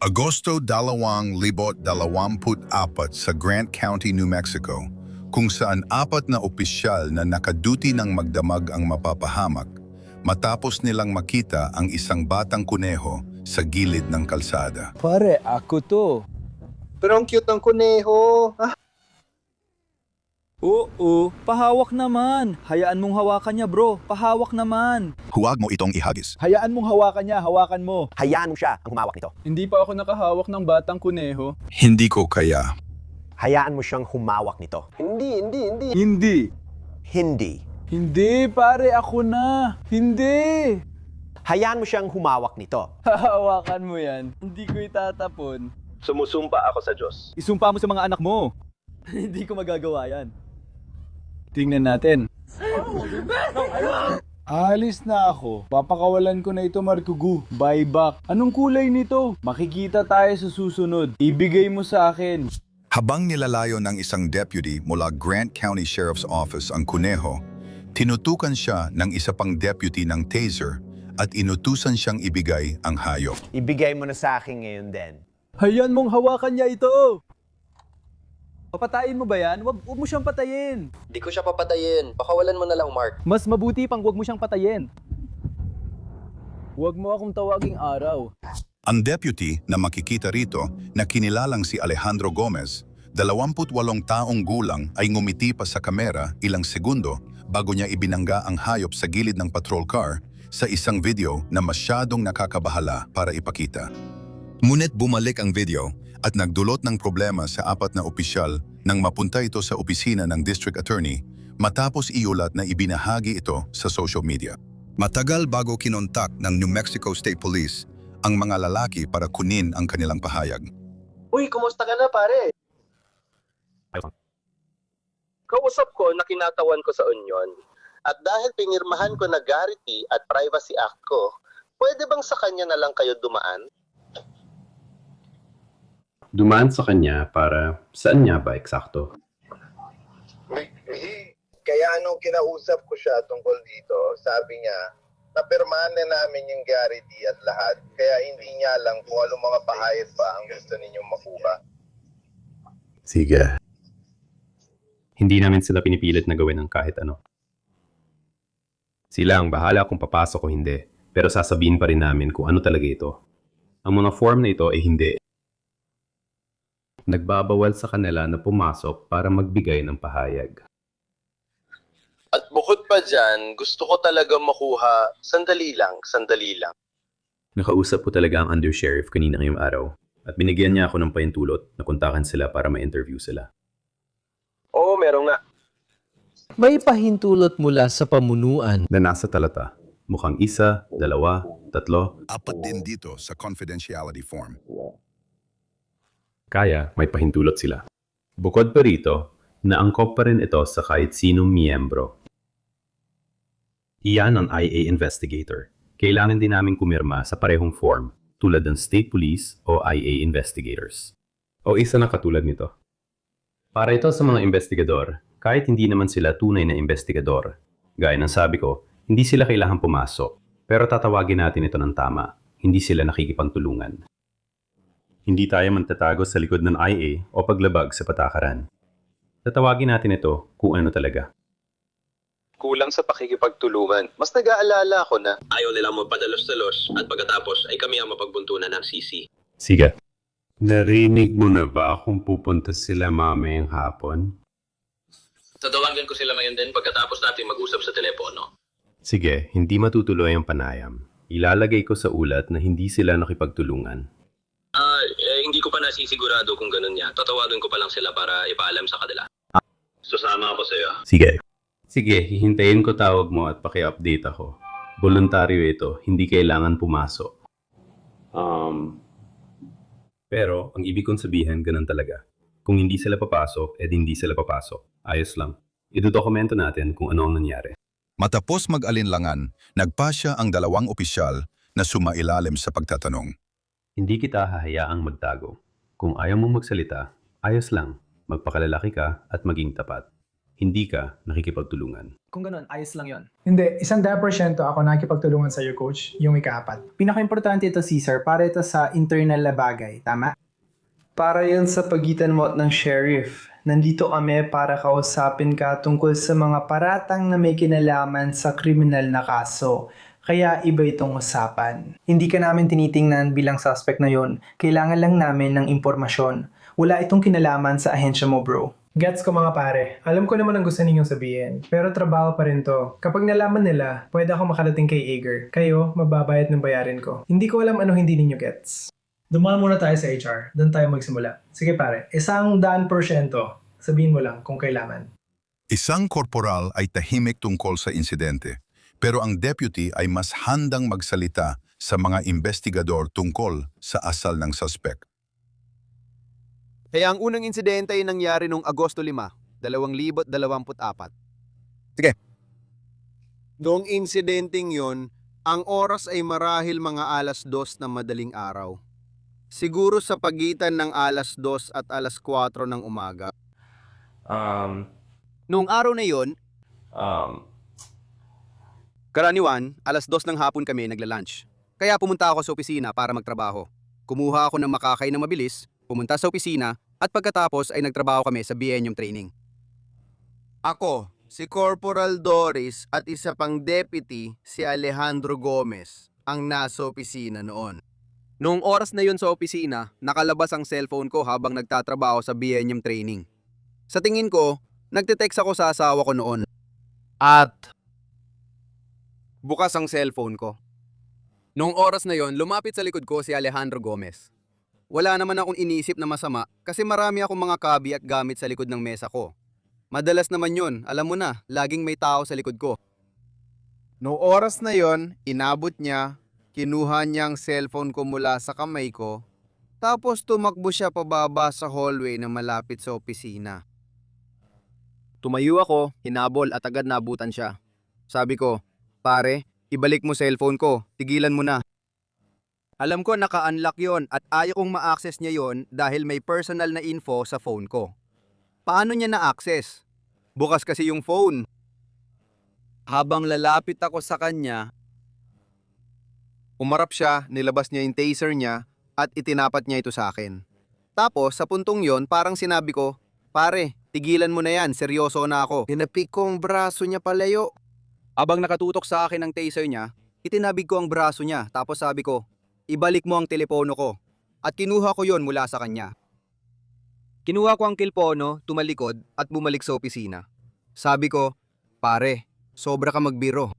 Agosto 2024 sa Grant County, New Mexico, kung saan apat na opisyal na nakaduty ng magdamag ang mapapahamak matapos nilang makita ang isang batang kuneho sa gilid ng kalsada. Pare, ako to. Pero ang cute ng kuneho. Oo, pahawak naman. Hayaan mong hawakan niya, bro. Pahawak naman. Huwag mo itong ihagis. Hayaan mong hawakan niya, hawakan mo. Hayaan mo siya ang humawak nito. Hindi pa ako nakahawak ng batang kuneho. Hindi ko kaya. Hayaan mo siyang humawak nito. Hindi. Hindi, pare, ako na. Hindi. Hayaan mo siyang humawak nito. Hahawakan mo yan. Hindi ko itatapon. Sumusumpa ako sa Diyos. Isumpa mo sa mga anak mo. Hindi ko magagawa yan. Tingnan natin. Alis na ako. Papakawalan ko na ito, Markugu. Buy back. Anong kulay nito? Makikita tayo sa susunod. Ibigay mo sa akin. Habang nilalayo ng isang deputy mula Grant County Sheriff's Office ang kuneho, tinutukan siya ng isa pang deputy ng taser at inutusan siyang ibigay ang hayop. Ibigay mo na sa akin ngayon din. Hayaan mong hawakan niya ito. Papatayin mo ba yan? Wag mo siyang patayin. Di ko siya papatayin. Pakawalan mo na lang, Mark. Mas mabuti pang wag mo siyang patayin. Wag mo akong tawaging araw. Ang deputy na makikita rito na kinilalang si Alejandro Gomez, 28 taong gulang, ay ngumiti pa sa kamera ilang segundo bago niya ibinangga ang hayop sa gilid ng patrol car sa isang video na masyadong nakakabahala para ipakita. Ngunit bumalik ang video at nagdulot ng problema sa apat na opisyal nang mapunta ito sa opisina ng district attorney matapos iulat na ibinahagi ito sa social media. Matagal bago kinontak ng New Mexico State Police ang mga lalaki para kunin ang kanilang pahayag. Uy, kumusta ka na, pare? Kausap ko na kinatawan ko sa Union. At dahil pinirmahan ko na Garrity at Privacy Act ko, pwede bang sa kanya na lang kayo dumaan? Dumaan sa kanya para saan niya ba eksakto? Kaya nung kinausap ko siya tungkol dito, sabi niya, napirmahan na namin yung Garrity at lahat, kaya hindi niya lang kung anong mga pahayag pa ang gusto ninyong makuha. Sige. Hindi namin sila pinipilit na gawin ng kahit ano. Sila ang bahala kung papasok o hindi, pero sasabihin pa rin namin kung ano talaga ito. Ang mga form na ito ay hindi. Nagbabawal sa kanila na pumasok para magbigay ng pahayag. At bukod pa dyan, gusto ko talaga makuha, sandali lang. Nakausap po talaga ang undersheriff kanina ngayong araw at binigyan niya ako ng pahintulot na kontakan sila para ma-interview sila. Oo, meron nga. May pahintulot mula sa pamunuan. Na nasa talata, mukhang 1, 2, 3. Apat din dito sa confidentiality form. Kaya may pahintulot sila. Bukod pa rito, naangkop pa rin ito sa kahit sinong miyembro. Iyan ang IA investigator. Kailangan din namin kumirma sa parehong form tulad ng State Police o IA investigators. O isa na katulad nito. Para ito sa mga investigador, kahit hindi naman sila tunay na investigador. Gaya ng sabi ko, hindi sila kailangan pumasok. Pero tatawagin natin ito ng tama. Hindi sila nakikipagtulungan. Hindi tayo magtatago sa likod ng IA o paglabag sa patakaran. Tatawagin natin ito kung ano talaga. Kulang sa pakikipagtulungan. Mas nag-aalala ako na ayaw nila magpadalos-dalos at pagkatapos ay kami ang mapagbuntunan ng CC. Sige. Narinig mo na ba kung pupunta sila mamayang hapon? Tatawagan ko sila ngayon din pagkatapos natin mag-usap sa telepono. Sige, hindi matutuloy ang panayam. Ilalagay ko sa ulat na hindi sila nakipagtulungan. Hindi ko pa nasisigurado kung ganun niya. Tatawagan ko pa lang sila para ipaalam sa kanila. Susama ako sa'yo. Sige. Sige, hihintayin ko tawag mo at paki-update ako. Voluntaryo ito, hindi kailangan pumasok. Pero, ang ibig kong sabihin, ganun talaga. Kung hindi sila papasok, hindi sila papasok. Ayos lang. Idodokumento natin kung ano ang nangyari. Matapos mag-alinlangan, nagpasya ang dalawang opisyal na sumailalim sa pagtatanong. Hindi kita hahayaang magtago. Kung ayaw mong magsalita, ayos lang. Magpakalalaki ka at maging tapat. hindi ka nakikipagtulungan. Kung ganun, ayos lang yon. Hindi, 100% ako nakikipagtulungan sa iyo, coach, yung ika-4. Pinaka-importante ito, Caesar, para ito sa internal na bagay, tama? Para yan sa pagitan mo at ng sheriff. Nandito kami para kausapin ka tungkol sa mga paratang na may kinalaman sa kriminal na kaso. Kaya iba itong usapan. Hindi ka namin tinitingnan bilang suspect na yon. Kailangan lang namin ng impormasyon. Wala itong kinalaman sa ahensya mo, bro. Gets ko mga pare. Alam ko naman ang gusto ninyong sabihin. Pero trabaho pa rin to. Kapag nalaman nila, pwede ako makarating kay Ager. Kayo, mababayad ng bayarin ko. Hindi ko alam ano hindi ninyo gets. Dumaan muna tayo sa HR. Doon tayo magsimula. Sige pare, 100%. Sabihin mo lang kung kailangan. Isang korporal ay tahimik tungkol sa insidente, pero ang deputy ay mas handang magsalita sa mga investigador tungkol sa asal ng suspect. Kaya ang unang insidente ay nangyari noong Agosto 5, 2024. Noong insidenteng yon, ang oras ay marahil mga 2:00 ng madaling araw. Siguro sa pagitan ng 2:00 at 4:00 ng umaga. Noong araw na yon, karaniwan, 2:00 ng hapon kami nagla-lunch. Kaya pumunta ako sa opisina para magtrabaho. Kumuha ako ng makakain na mabilis, pumunta sa opisina, at pagkatapos ay nagtrabaho kami sa BNyung training. Ako, si Corporal Doris at isa pang deputy, si Alejandro Gomez, ang nasa opisina noon. Noong oras na yun sa opisina, nakalabas ang cellphone ko habang nagtatrabaho sa BNyung training. Sa tingin ko, nagte-text ako sa asawa ko noon. At bukas ang cellphone ko. Noong oras na yon, lumapit sa likod ko si Alejandro Gomez. Wala naman akong inisip na masama kasi marami akong mga kabi at gamit sa likod ng mesa ko. Madalas naman yun, alam mo na, laging may tao sa likod ko. Noong oras na yon, inabot niya, kinuha niya ang cellphone ko mula sa kamay ko, tapos tumakbo siya pababa sa hallway na malapit sa opisina. Tumayo ako, hinabol at agad nabutan siya. Sabi ko, pare, ibalik mo cellphone ko, tigilan mo na. Alam ko naka-unlock yon at ayaw kong ma-access niya yon dahil may personal na info sa phone ko. Paano niya na-access? Bukas kasi yung phone. Habang lalapit ako sa kanya, umarap siya, nilabas niya yung taser niya at itinapat niya ito sa akin. Tapos sa puntong yon parang sinabi ko, pare, tigilan mo na yan, seryoso na ako. Tinapik ko ang braso niya palayo. Abang nakatutok sa akin ang taser niya, itinabig ko ang braso niya tapos sabi ko, ibalik mo ang telepono ko. At kinuha ko yon mula sa kanya. Kinuha ko ang telepono, tumalikod at bumalik sa opisina. Sabi ko, pare, sobra ka magbiro.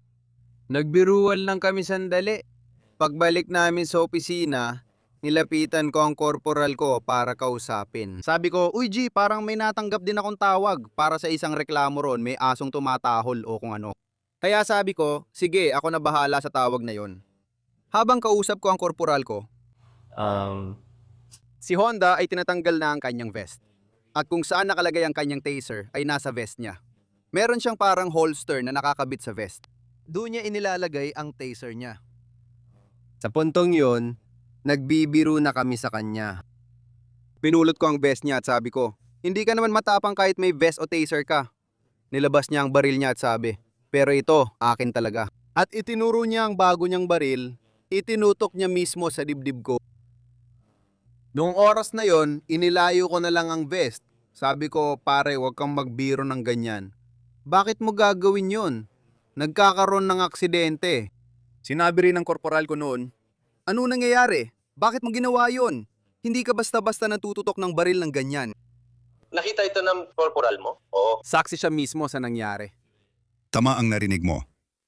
Nagbiruan lang kami sandali. Pagbalik namin sa opisina, nilapitan ko ang korporal ko para kausapin. Sabi ko, uy G, parang may natanggap din akong tawag para sa isang reklamo ron, may asong tumatahol o kung ano. Kaya sabi ko, sige, ako na bahala sa tawag na yon. Habang kausap ko ang korporal ko, si Honda ay tinatanggal na ang kanyang vest. At kung saan nakalagay ang kanyang taser ay nasa vest niya. Meron siyang parang holster na nakakabit sa vest. Doon niya inilalagay ang taser niya. Sa puntong yon, nagbibiro na kami sa kanya. Pinulot ko ang vest niya at sabi ko, hindi ka naman matapang kahit may vest o taser ka. Nilabas niya ang baril niya at sabi, pero ito, akin talaga. At itinuro niya ang bago niyang baril, itinutok niya mismo sa dibdib ko. Noong oras na yon, inilayo ko na lang ang vest. Sabi ko, pare, huwag kang magbiro ng ganyan. Bakit mo gagawin yon? Nagkakaroon ng aksidente. Sinabi rin ng korporal ko noon, ano nangyayari? Bakit mo ginawa yon? Hindi ka basta-basta natututok ng baril ng ganyan. Nakita ito ng corporal mo? Oo. Saksi siya mismo sa nangyari. Tama ang narinig mo.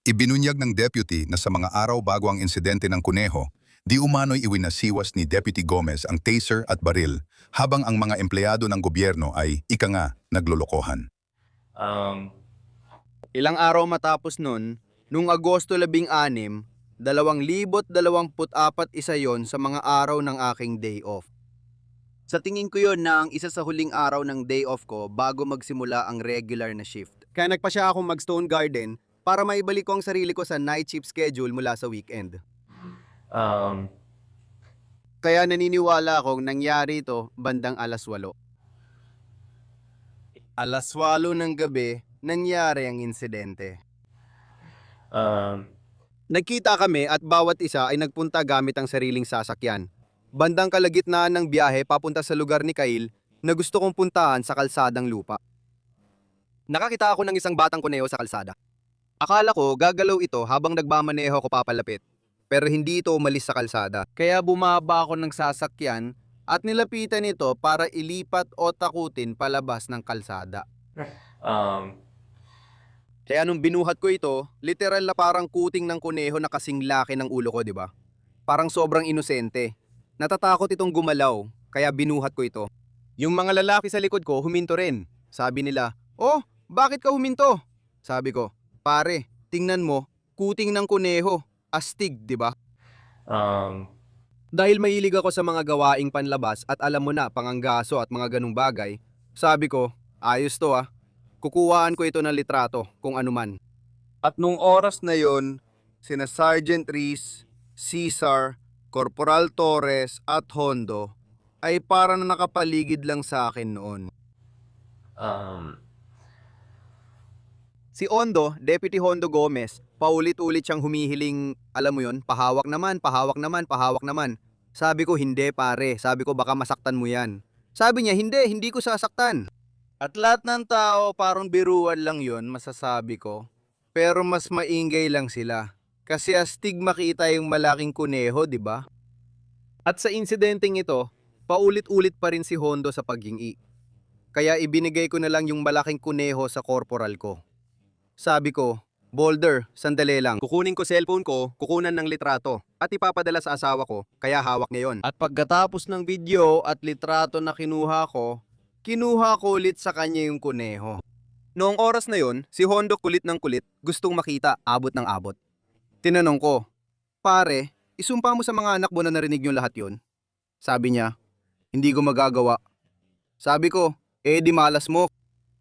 Ibinunyag ng deputy na sa mga araw bago ang insidente ng kuneho, di umano'y iwinasiwas ni Deputy Gomez ang taser at baril, habang ang mga empleyado ng gobyerno ay, ika nga, naglolokohan. Ilang araw matapos nun, noong Agosto 16, 2024 isa yon sa mga araw ng aking day off. Sa tingin ko yon na ang isa sa huling araw ng day off ko bago magsimula ang regular na shift. Kaya nagpasya akong mag-Stone Garden para maibalik ko ang sarili ko sa night shift schedule mula sa weekend. Kaya naniniwala akong nangyari ito bandang 8:00. 8:00 ng gabi, nangyari ang insidente. Nagkita kami at bawat isa ay nagpunta gamit ang sariling sasakyan. Bandang kalagitnaan ng biyahe papunta sa lugar ni Kyle na gusto kong puntahan sa kalsadang lupa. Nakakita ako ng isang batang kuneho sa kalsada. Akala ko gagalaw ito habang nagmamaneho ko papalapit. Pero hindi ito umalis sa kalsada. Kaya bumaba ako ng sasakyan at nilapitan ito para ilipat o takutin palabas ng kalsada. Kaya nung binuhat ko ito, literal na parang kuting ng kuneho na kasing laki ng ulo ko, di ba? Parang sobrang inosente. Natatakot itong gumalaw, kaya binuhat ko ito. Yung mga lalaki sa likod ko huminto rin. Sabi nila, "Oh, bakit ka huminto?" Sabi ko, "Pare, tingnan mo, kuting ng kuneho. Astig, di ba?" Dahil mahilig ako sa mga gawaing panlabas at alam mo na, panganggaso at mga ganung bagay, sabi ko, ayos to ah. Kukuhaan ko ito ng litrato, kung anuman. At nung oras na yon, sina Sergeant Reese, Cesar, Corporal Torres at Hondo ay para na nakapaligid lang sa akin noon. Si Hondo, Deputy Hondo Gomez, paulit-ulit siyang humihiling, alam mo yon, pahawak naman, pahawak naman, pahawak naman. Sabi ko, hindi pare, sabi ko baka masaktan mo yan. Sabi niya, hindi ko sasaktan. At lahat ng tao parang biruan lang yon, masasabi ko. Pero mas maingay lang sila. Kasi astig makita yung malaking kuneho, di ba? At sa insidenteng ito, paulit-ulit pa rin si Hondo sa paghingi. Kaya ibinigay ko na lang yung malaking kuneho sa corporal ko. Sabi ko, Boulder, sandali lang. Kukunin ko cellphone ko, kukunan ng litrato, at ipapadala sa asawa ko, kaya hawak niya yon. At pagkatapos ng video at litrato na kinuha ko ulit sa kanya yung kuneho. Noong oras na yon, si Hondo kulit ng kulit, gustong makita, abot ng abot. Tinanong ko, "Pare, isumpa mo sa mga anak mo na narinig yung lahat yon?" Sabi niya, "Hindi ko magagawa." Sabi ko, di malas mo."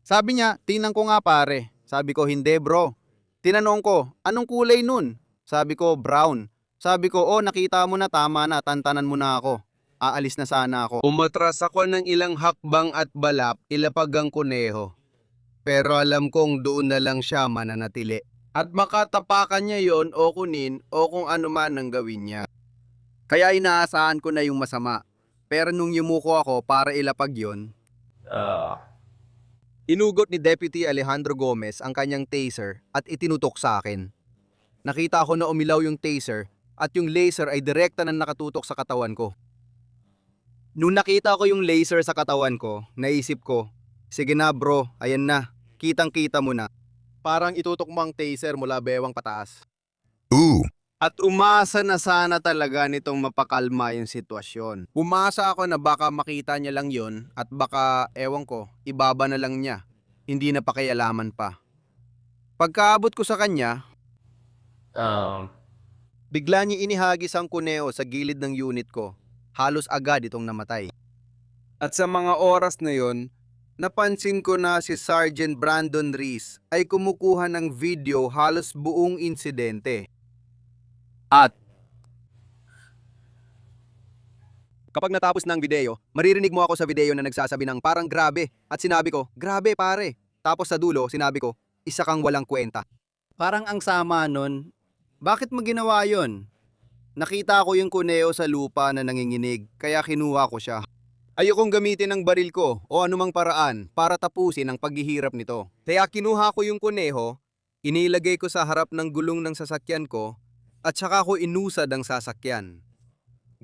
Sabi niya, "Tingnan ko nga pare." Sabi ko, "Hindi bro." Tinanong ko, "Anong kulay nun?" Sabi ko, "Brown." Sabi ko, "Nakita mo na, tama na, tantanan mo na ako. Aalis na sana ako." Umatras ako ng ilang hakbang at balap, ilapag ang kuneho. Pero alam kong doon na lang siya mananatili. At makatapakan niya yon o kunin o kung ano man ang gawin niya. Kaya inaasahan ko na yung masama. Pero nung yumuko ako para ilapag yon, inugot ni Deputy Alejandro Gomez ang kanyang taser at itinutok sa akin. Nakita ko na umilaw yung taser at yung laser ay direkta na nakatutok sa katawan ko. Nung nakita ko yung laser sa katawan ko, naisip ko, sige na bro, ayan na, kitang-kita mo na. Parang itutok mo ang taser mula bewang pataas. At umasa na sana talaga nitong mapakalma yung sitwasyon. Umasa ako na baka makita niya lang yon at baka, ewan ko, ibaba na lang niya. Hindi na pakialaman pa. Pagkaabot ko sa kanya, bigla niya inihagis ang kuneho sa gilid ng unit ko. Halos agad itong namatay. At sa mga oras na yon, napansin ko na si Sergeant Brandon Reese ay kumukuha ng video halos buong insidente. At kapag natapos ng video, maririnig mo ako sa video na nagsasabi ng parang grabe. At sinabi ko, grabe pare. Tapos sa dulo, sinabi ko, isa kang walang kwenta. Parang ang sama nun, bakit mo ginawa yon? Nakita ko yung kuneho sa lupa na nanginginig, kaya kinuha ko siya. Ayokong gamitin ang baril ko o anumang paraan para tapusin ang paghihirap nito. Kaya kinuha ko yung kuneho, inilagay ko sa harap ng gulong ng sasakyan ko, at saka ko inusad ang sasakyan.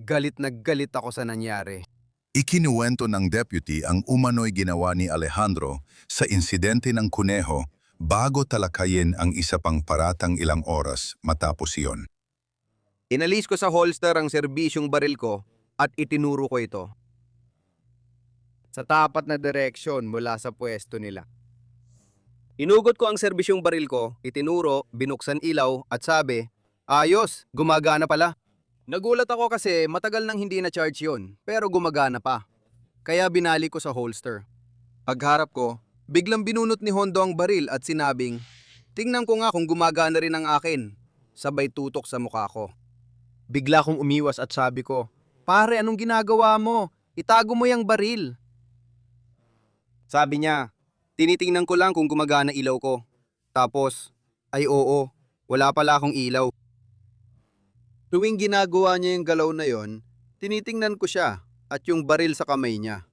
Galit na galit ako sa nangyari. Ikinuwento ng deputy ang umano'y ginawa ni Alejandro sa insidente ng kuneho bago talakayin ang isa pang paratang ilang oras matapos iyon. Inalis ko sa holster ang serbisyong baril ko at itinuro ko ito sa tapat na direksyon mula sa pwesto nila. Inugot ko ang serbisyong baril ko, itinuro, binuksan ilaw at sabi, "Ayos, gumagana pala." Nagulat ako kasi matagal nang hindi na-charge yun, pero gumagana pa. Kaya binalik ko sa holster. Pagharap ko, biglang binunot ni Hondo ang baril at sinabing, "Tingnan ko nga kung gumagana rin ang akin." Sabay tutok sa mukha ko. Bigla kong umiwas at sabi ko, "Pare, anong ginagawa mo? Itago mo yung baril." Sabi niya, Tinitingnan ko lang kung gumagana ilaw ko. Tapos, ay oo, wala pala akong ilaw. Tuwing ginagawa niya yung galaw na yon, tinitingnan ko siya at yung baril sa kamay niya.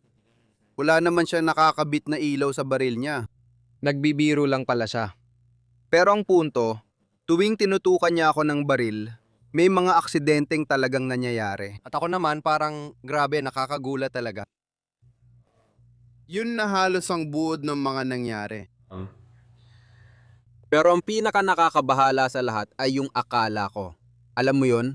Wala naman siya nakakabit na ilaw sa baril niya. Nagbibiro lang pala siya. Pero ang punto, tuwing tinutukan niya ako ng baril, may mga aksidenteng talagang nangyayari. At ako naman parang grabe, nakakagulat talaga. Yun na halos ang buod ng mga nangyari. Pero ang pinaka nakakabahala sa lahat ay yung akala ko. Alam mo yun?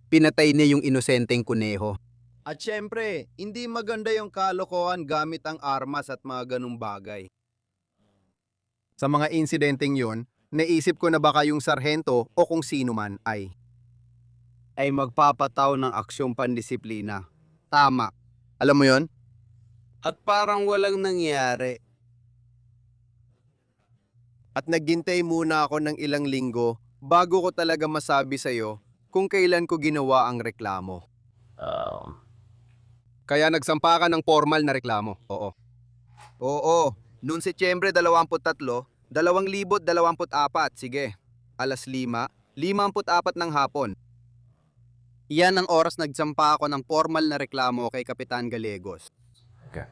Pinatay niya yung inosenteng kuneho. At syempre, hindi maganda yung kalokohan gamit ang armas at mga ganung bagay. Sa mga insidenteng yon, naisip ko na baka yung sarhento o kung sino man ay magpapataw ng aksyong pandisiplina. Tama. Alam mo yon? At parang walang nangyari. At naghintay muna ako ng ilang linggo bago ko talaga masabi sa'yo kung kailan ko ginawa ang reklamo. Kaya nagsampa ka ng formal na reklamo. Oo. Noong Setyembre 23, 2024, sige, alas 5:54 ng hapon. Iyan ang oras nagsampa ako ng formal na reklamo kay Kapitan Gallegos. Okay.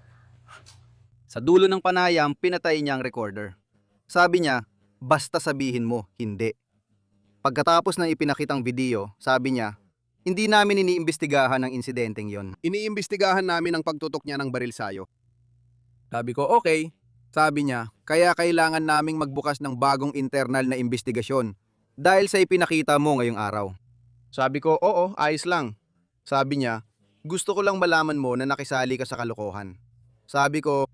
Sa dulo ng panayam, pinatay niya ang recorder. Sabi niya, basta sabihin mo, hindi. Pagkatapos ng ipinakitang video, sabi niya, hindi namin iniimbestigahan ang insidenteng yon. Iniimbestigahan namin ang pagtutok niya ng baril sayo. Sabi ko, okay. Sabi niya, kaya kailangan naming magbukas ng bagong internal na investigasyon dahil sa ipinakita mo ngayong araw. Sabi ko, oo, ayos lang. Sabi niya, gusto ko lang malaman mo na nakisali ka sa kalokohan. Sabi ko,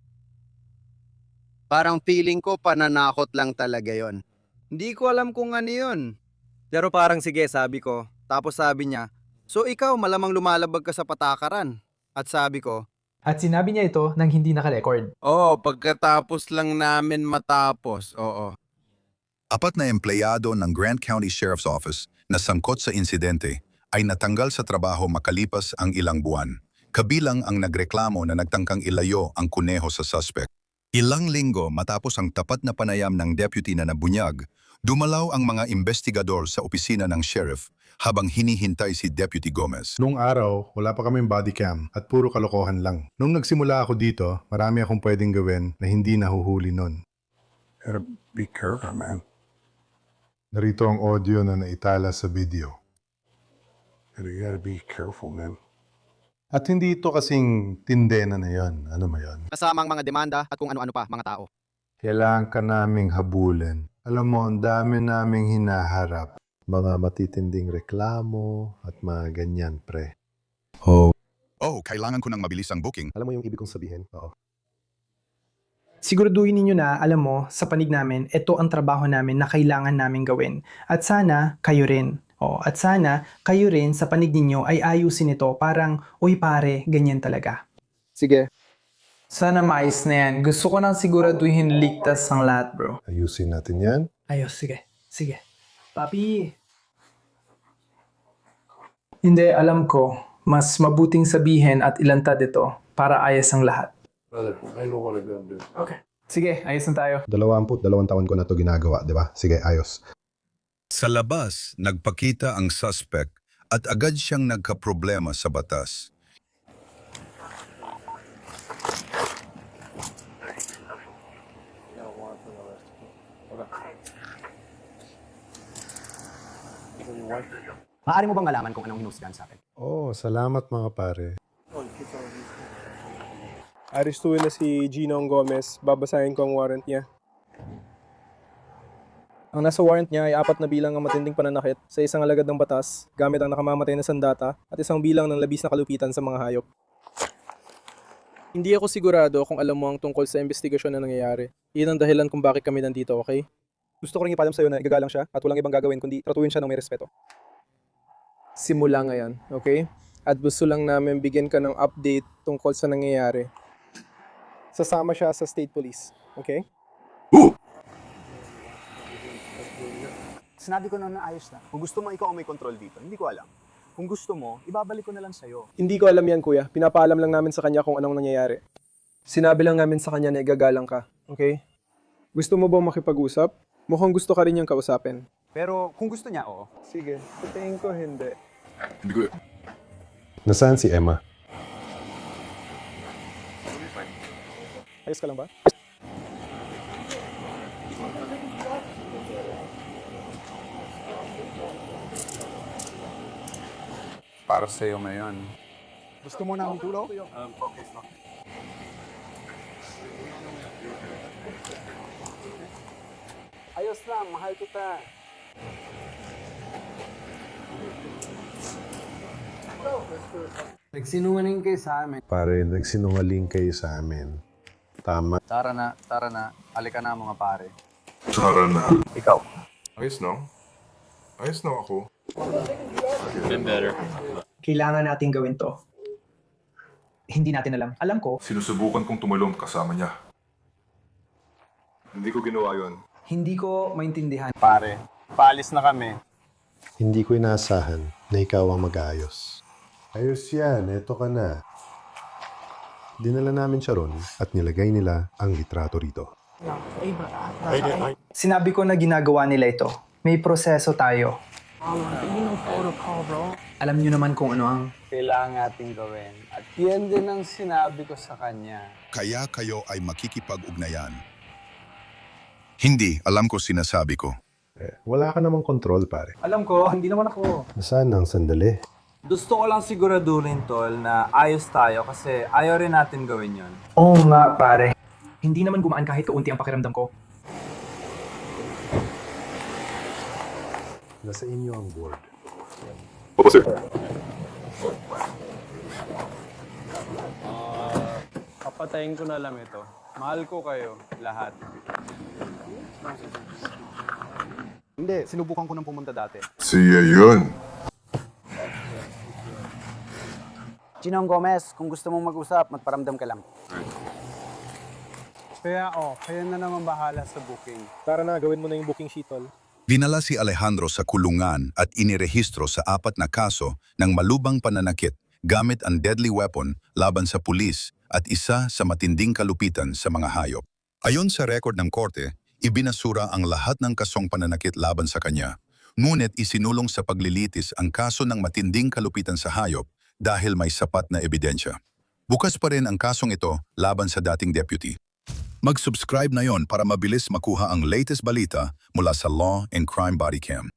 parang feeling ko pananakot lang talaga yon. Hindi ko alam kung ano yun. Pero parang sige, sabi ko. Tapos sabi niya, so ikaw malamang lumalabag ka sa patakaran. At sabi ko, At sinabi niya ito nang hindi naka-record. oo, pagkatapos lang namin matapos, oo. Apat na empleyado ng Grant County Sheriff's Office na sangkot sa insidente ay natanggal sa trabaho makalipas ang ilang buwan. Kabilang ang nagreklamo na nagtangkang ilayo ang kuneho sa suspect. Ilang linggo matapos ang tapat na panayam ng deputy na nabunyag, dumalaw ang mga investigador sa opisina ng sheriff habang hinihintay si Deputy Gomez. Nung araw, wala pa kaming body cam at puro kalokohan lang. Nung nagsimula ako dito, marami akong pwedeng gawin na hindi nahuhuli nun. Gotta be careful, man. Narito ang audio na naitala sa video. You gotta be careful, man. At hindi ito kasing tindena na yon. Ano ma yon? Kasamang mga demanda at kung ano-ano pa, mga tao. Kailangan ka naming habulin. Alam mo, ang dami naming hinaharap. Mga matitinding reklamo at mga ganyan, pre. Oh, kailangan ko ng mabilis ang booking. Alam mo yung ibig kong sabihin? Oo. Siguraduhin ninyo na, alam mo, sa panig namin, ito ang trabaho namin na kailangan namin gawin. At sana, kayo rin. At sana, kayo rin sa panig ninyo ay ayusin ito parang, uy pare, ganyan talaga. Sige. Sana maayos na yan. Gusto ko nang siguraduhin ligtas ang lahat, bro. Ayusin natin yan. Ayos, sige. Sige. Papi! Hindi, alam ko. Mas mabuting sabihin at ilantad ito para ayos ang lahat. Brother, I know what I'm gonna do. Okay. Sige, ayos na tayo. 22 taon ko na to ginagawa, di ba? Sige, ayos. Sa labas, nagpakita ang suspect at agad siyang nagkaproblema sa batas. Maaari mo bang malaman kung anong hinusgahan sa akin? Salamat mga pare. Arestuin na si Ginong Gomez. Babasahin ko ang warrant niya. Ang nasa warrant niya ay 4 na bilang ng matinding pananakit sa isang alagad ng batas gamit ang nakamamatay na sandata at isang bilang ng labis na kalupitan sa mga hayop. Hindi ako sigurado kung alam mo ang tungkol sa investigasyon na nangyayari. Iyan ang dahilan kung bakit kami nandito, okay? Gusto ko rin ipalam sa'yo na igagalang siya at walang ibang gagawin kundi tratuhin siya ng may respeto. Simula ngayon, okay? At gusto lang namin bigyan ka ng update tungkol sa nangyayari. Sasama siya sa state police, okay? Sinabi ko na ayos na. Kung gusto mo ikaw ang may control dito, hindi ko alam. Kung gusto mo, ibabalik ko na lang sa'yo. Hindi ko alam yan, kuya. Pinapaalam lang namin sa kanya kung anong nangyayari. Sinabi lang namin sa kanya na igagalang ka, okay? Gusto mo ba makipag-usap? Mukhang gusto ka rin niyang kausapin. Pero kung gusto niya, oo. Sige, sa tingin ko hindi. Nasaan si Emma? Ayos ka lang ba? Para sa'yo ngayon. Gusto mo na tulong? Ayos lang, mahal kita. Nagsinungaling kayo sa amin. Pare, nagsinungaling kayo sa amin. Tama. Tara na. Alika na mga pare. Tara na. Ikaw. Ayos na. Ayos na ako. Kailangan natin gawin to. Hindi natin alam. Alam ko, Sinusubukan kong tumalong kasama niya. Hindi ko ginawa yon. hindi ko maintindihan. Pare, paalis na kami. Hindi ko inaasahan na ikaw ang mag-aayos. Ayos yan, eto ka na. Dinala namin siya ron at nilagay nila ang litrato rito. Sinabi ko na ginagawa nila ito. May proseso tayo. Alam niyo naman kung ano ang... Kailangan natin gawin. At yan din ang sinabi ko sa kanya. Kaya kayo ay makikipag-ugnayan. Hindi, alam ko sinasabi ko. Wala ka namang kontrol, pare. Alam ko, hindi naman ako. Nasaan ang sandali? Gusto ko lang siguraduhin, Tol, na ayos tayo kasi ayaw rin natin gawin yon. Oo nga, pare. Hindi naman gumaan kahit kaunti ang pakiramdam ko. Nasa inyo ang board. Papatayin ko na lang ito. Mahal ko kayo, lahat. Hindi, sinubukan ko nang pumunta dati. Siya yun. Ginong Gomez, kung gusto mong mag-usap, magparamdam ka lang. Kaya na naman bahala sa booking. Tara na, gawin mo na yung booking sheet, tol. Dinala si Alejandro sa kulungan at inirehistro sa 4 na kaso ng malubang pananakit gamit ang deadly weapon laban sa pulis at isa sa matinding kalupitan sa mga hayop. Ayon sa rekord ng korte, ibinasura ang lahat ng kasong pananakit laban sa kanya. Ngunit isinulong sa paglilitis ang kaso ng matinding kalupitan sa hayop dahil may sapat na ebidensya. Bukas pa rin ang kasong ito laban sa dating deputy. Mag-subscribe na yon para mabilis makuha ang latest balita mula sa Law and Crime Bodycam.